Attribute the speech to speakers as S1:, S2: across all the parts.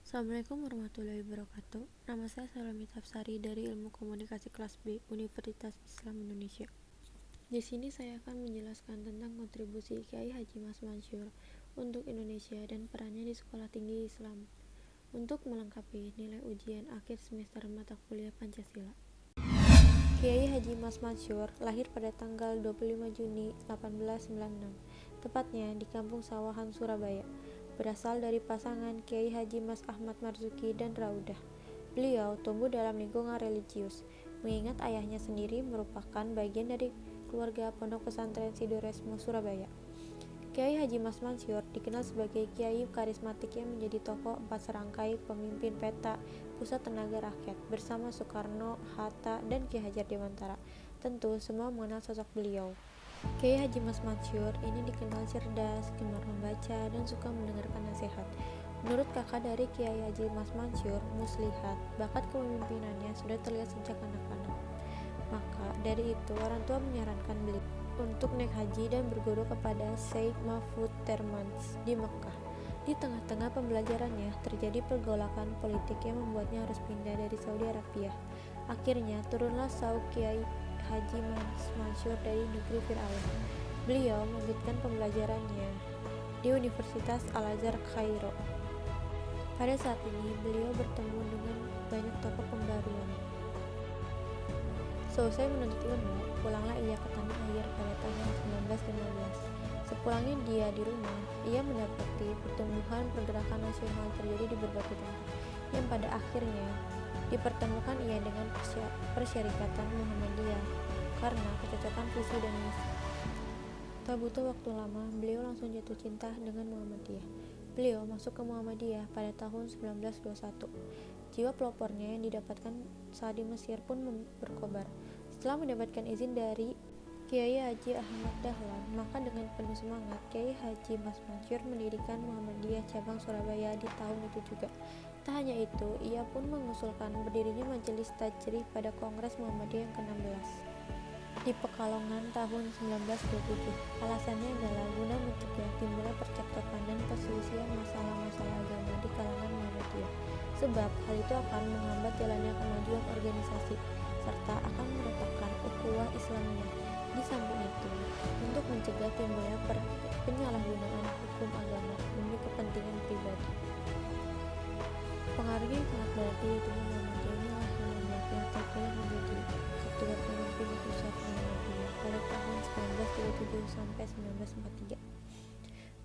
S1: Assalamualaikum warahmatullahi wabarakatuh. Nama saya Salami Tafsari dari Ilmu Komunikasi Kelas B, Universitas Islam Indonesia. Di sini saya akan menjelaskan tentang kontribusi Kiai Haji Mas Mansur untuk Indonesia dan perannya di Sekolah Tinggi Islam untuk melengkapi nilai ujian akhir semester mata kuliah Pancasila. Kiai Haji Mas Mansur lahir pada tanggal 25 Juni 1896, tepatnya di Kampung Sawahan, Surabaya. Berasal dari pasangan Kiai Haji Mas Ahmad Marzuki dan Raudah. Beliau tumbuh dalam lingkungan religius, mengingat ayahnya sendiri merupakan bagian dari keluarga Pondok Pesantren Sidoresmo, Surabaya. Kiai Haji Mas Mansur dikenal sebagai kiai karismatik yang menjadi tokoh empat serangkai pemimpin peta Pusat Tenaga Rakyat bersama Soekarno, Hatta, dan Ki Hajar Dewantara. Tentu semua mengenal sosok beliau. Kiai Haji Mas Mansur ini dikenal cerdas, gemar membaca, dan suka mendengarkan nasihat. Menurut kakak dari Kiai Haji Mas Mansur, Muslihat, bakat kepemimpinannya sudah terlihat sejak anak-anak. Maka dari itu orang tua menyarankan beliau untuk naik haji dan berguru kepada Syekh Mahfud Termans di Mekah. Di tengah-tengah pembelajarannya terjadi pergolakan politik yang membuatnya harus pindah dari Saudi Arabia. Akhirnya turunlah sauk Kiai Haji Mas Mansur dari negeri Firaun. Beliau melanjutkan pembelajarannya di Universitas Al-Azhar Kairo. Pada saat ini beliau bertemu dengan banyak tokoh pembaruan. Selesai menuntut ilmu, pulanglah ia ke tanah air pada tahun 1915. Sepulangnya dia di rumah, ia mendapati pertumbuhan pergerakan nasional terjadi di berbagai tempat, yang pada akhirnya dipertemukan ia dengan Persyarikatan Muhammadiyah karena kecocokan visi dan misi. Tak butuh waktu lama, beliau langsung jatuh cinta dengan Muhammadiyah. Beliau masuk ke Muhammadiyah pada tahun 1921. Jiwa pelopornya yang didapatkan saat di Mesir pun berkobar. Setelah mendapatkan izin dari Kiai Haji Ahmad Dahlan, maka dengan penuh semangat Kiai Haji Mas Mansur mendirikan Muhammadiyah cabang Surabaya di tahun itu juga. Tak hanya itu, ia pun mengusulkan berdirinya Majelis Tajrih pada Kongres Muhammadiyah yang ke-16 di Pekalongan tahun 1927. Alasannya adalah guna mencegah timbulnya percekcokan dan perselisihan masalah-masalah agama di kalangan Muhammadiyah, sebab hal itu akan menghambat jalannya kemajuan organisasi serta akan merupakan ukhuwah Islamiyah. Di samping itu, untuk mencegah timbulnya penyalahgunaan hukum agama demi kepentingan pribadi. Pengaruhnya yang sangat berarti di tubuh Muhammadiyah inilah yang membuatnya terpilih menjadi ketua pemimpin pusat Muhammadiyah pada tahun 1937 sampai 1943.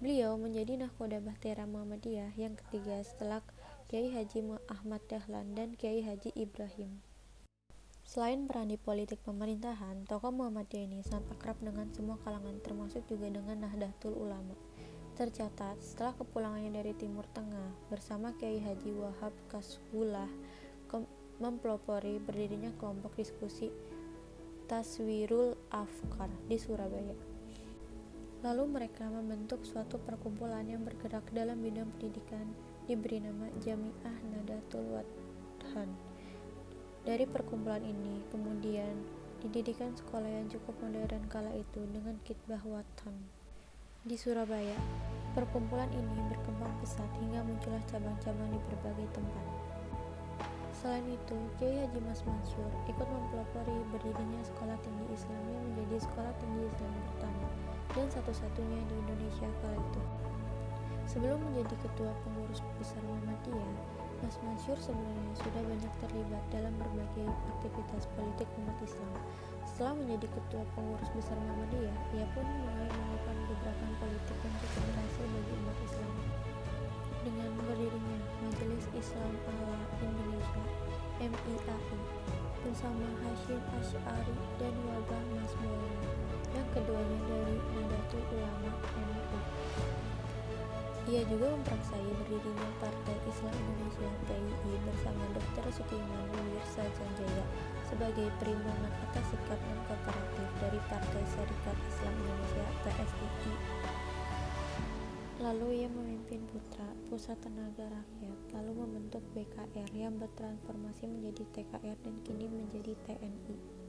S1: Beliau menjadi nahkoda bahtera Muhammadiyah yang ketiga setelah Kiai Haji Ahmad Dahlan dan Kiai Haji Ibrahim. Selain peran di politik pemerintahan, tokoh Muhammadiyah ini sangat akrab dengan semua kalangan termasuk juga dengan Nahdlatul Ulama. Tercatat, setelah kepulangannya dari Timur Tengah bersama Kiai Haji Wahab Kasbullah mempelopori berdirinya kelompok diskusi Taswirul Afkar di Surabaya. Lalu mereka membentuk suatu perkumpulan yang bergerak dalam bidang pendidikan diberi nama Jami'ah Nahdlatul Wadhan. Dari perkumpulan ini kemudian didirikan sekolah yang cukup modern kala itu dengan Kitbah Wadhan di Surabaya. Perkumpulan ini berkembang pesat hingga muncullah cabang-cabang di berbagai tempat. Selain itu, Kiai Haji Mas Mansur ikut mempelopori berdirinya Sekolah Tinggi Islam yang menjadi sekolah tinggi Islam pertama dan satu-satunya di Indonesia kala itu. Sebelum menjadi ketua pengurus besar Muhammadiyah, Mas Mansur sebenarnya sudah banyak terlibat dalam berbagai aktivitas politik umat Islam. Setelah menjadi ketua pengurus besar Muhammadiyah, ia pun mulai melakukan gebrakan politik yang cukup berhasil bagi umat Islam. Dengan berdirinya Majelis Islam Ala Indonesia (MIAI) bersama Hasyim Asy'ari dan Wabah Mas Maulana, yang keduanya dari Nahdlatul Ulama NU. Ia juga memperaksai berdirinya Partai Islam Indonesia (PII) bersama Dr. Sukiman Wirsajanjaya sebagai perimbangan atas sikap non-kooperatif dari Partai Syarikat Islam Indonesia (PSII). Lalu ia memimpin Putra, Pusat Tenaga Rakyat, lalu membentuk BKR yang bertransformasi menjadi TKR dan kini menjadi TNI.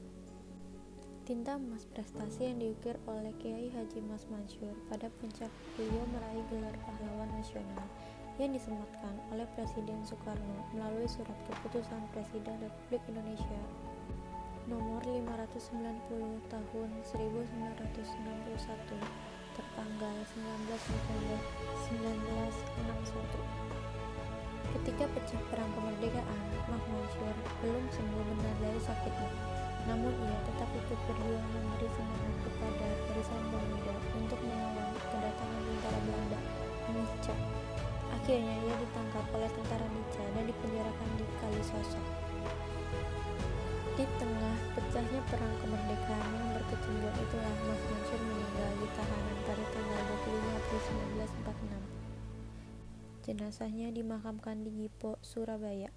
S1: Tinta emas prestasi yang diukir oleh Kiai Haji Mas Mansur pada puncak beliau meraih gelar pahlawan nasional yang disematkan oleh Presiden Soekarno melalui Surat Keputusan Presiden Republik Indonesia nomor 590 tahun 1961 tertanggal 19 November 1961. Ketika pecah perang kemerdekaan, Mansur belum sembuh benar dari sakitnya. Namun ia tetap ikut berjuang memberi semangat kepada barisan pemuda untuk melawan kedatangan tentara Belanda, Nica. Akhirnya ia ditangkap oleh tentara Nica dan dipenjarakan di Kalisosok. Di tengah pecahnya perang kemerdekaan yang berkecamuk itulah Mas Mansur meninggal di tahanan pada tanggal 25 April 1946. Jenazahnya dimakamkan di Gipo, Surabaya.